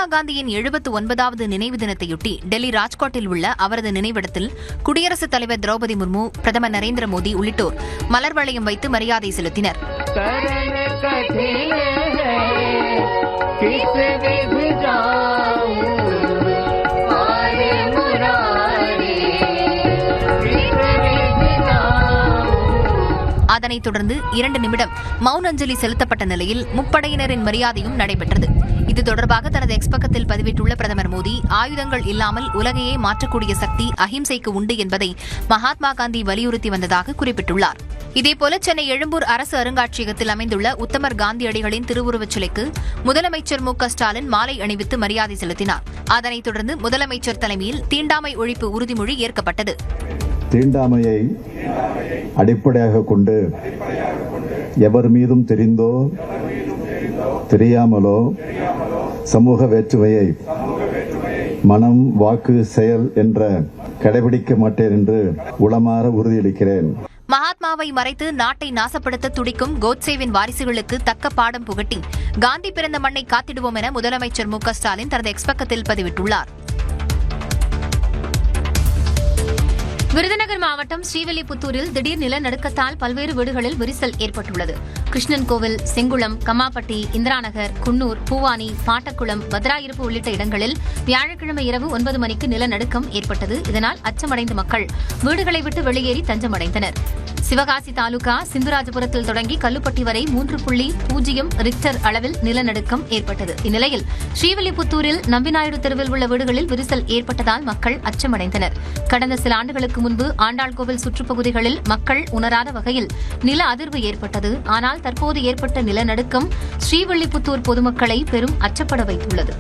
மகாத்மா காந்தியின் 79வது நினைவு தினத்தையொட்டி டெல்லி ராஜ்கோட்டில் உள்ள அவரது நினைவிடத்தில் குடியரசுத் தலைவர் திரௌபதி முர்மு, பிரதமர் நரேந்திர மோடி உள்ளிட்டோர் மலர் வளையம் வைத்து மரியாதை செலுத்தினர். அதனைத் தொடர்ந்து 2 நிமிடம் மௌன அஞ்சலி செலுத்தப்பட்ட நிலையில் முப்படையினரின் மரியாதையும் நடைபெற்றது. இது தொடர்பாக தனது எக்ஸ் பக்கத்தில் பதிவிட்டுள்ள பிரதமர் மோடி, ஆயுதங்கள் இல்லாமல் உலகையே மாற்றக்கூடிய சக்தி அஹிம்சைக்கு உண்டு என்பதை மகாத்மா காந்தி வலியுறுத்தி வந்ததாக குறிப்பிட்டுள்ளார். இதேபோல சென்னை எழும்பூர் அரசு அருங்காட்சியகத்தில் அமைந்துள்ள உத்தமர் காந்தியடிகளின் திருவுருவச் சிலைக்கு முதலமைச்சர் மு.க.ஸ்டாலின் மாலை அணிவித்து மரியாதை செலுத்தினார். அதனைத் தொடர்ந்து முதலமைச்சர் தலைமையில் தீண்டாமை ஒழிப்பு உறுதிமொழி ஏற்கப்பட்டது. தீண்டாமையை அடிப்படையாக கொண்டு எவர் மீதும் தெரிந்தோ தெரியாமலோ சமூக வேற்றுமையை மனம், வாக்கு, செயல் என்ற கடைபிடிக்க மாட்டேன் என்று உளமாற உறுதியளிக்கிறேன். மகாத்மாவை மறைத்து நாட்டை நாசப்படுத்த துடிக்கும் கோட்சேவின் வாரிசுகளுக்கு தக்க பாடம் புகட்டி காந்தி பிறந்த மண்ணை காத்திடுவோம் என முதலமைச்சர் மு.க.ஸ்டாலின் தனது எக்ஸ் பக்கத்தில் பதிவிட்டுள்ளார். விருதுநகர் மாவட்டம் ஸ்ரீவில்லிபுத்தூரில் திடீர் நிலநடுக்கத்தால் பல்வேறு வீடுகளில் விரிசல் ஏற்பட்டுள்ளது. கிருஷ்ணன் கோவில், செங்குளம், கம்மாப்பட்டி, இந்திராநகர், குன்னூர், பூவானி, பாட்டக்குளம், பத்ராயிருப்பு உள்ளிட்ட இடங்களில் வியாழக்கிழமை இரவு 9 மணிக்கு நிலநடுக்கம் ஏற்பட்டது. இதனால் அச்சமடைந்த மக்கள் வீடுகளை விட்டு வெளியேறி தஞ்சமடைந்தனர். சிவகாசி தாலுகா சிந்துராஜபுரத்தில் தொடங்கி கல்லுப்பட்டி வரை 3.0 ரிக்டர் அளவில் நிலநடுக்கம் ஏற்பட்டது. இந்நிலையில் ஸ்ரீவில்லிபுத்தூரில் நம்பிநாயுடு தெருவில் உள்ள வீடுகளில் விரிசல் ஏற்பட்டதால் மக்கள் அச்சமடைந்தனர். கடந்த சில ஆண்டுகளுக்கு முன்பு ஆண்டாள் கோவில் சுற்றுப்பகுதிகளில் மக்கள் உணராத வகையில் நில அதிர்வு ஏற்பட்டது. ஆனால் தற்போது ஏற்பட்ட நிலநடுக்கம் ஸ்ரீவில்லிபுத்தூர் பொதுமக்களை பெரும் அச்சப்பட வைத்துள்ளது.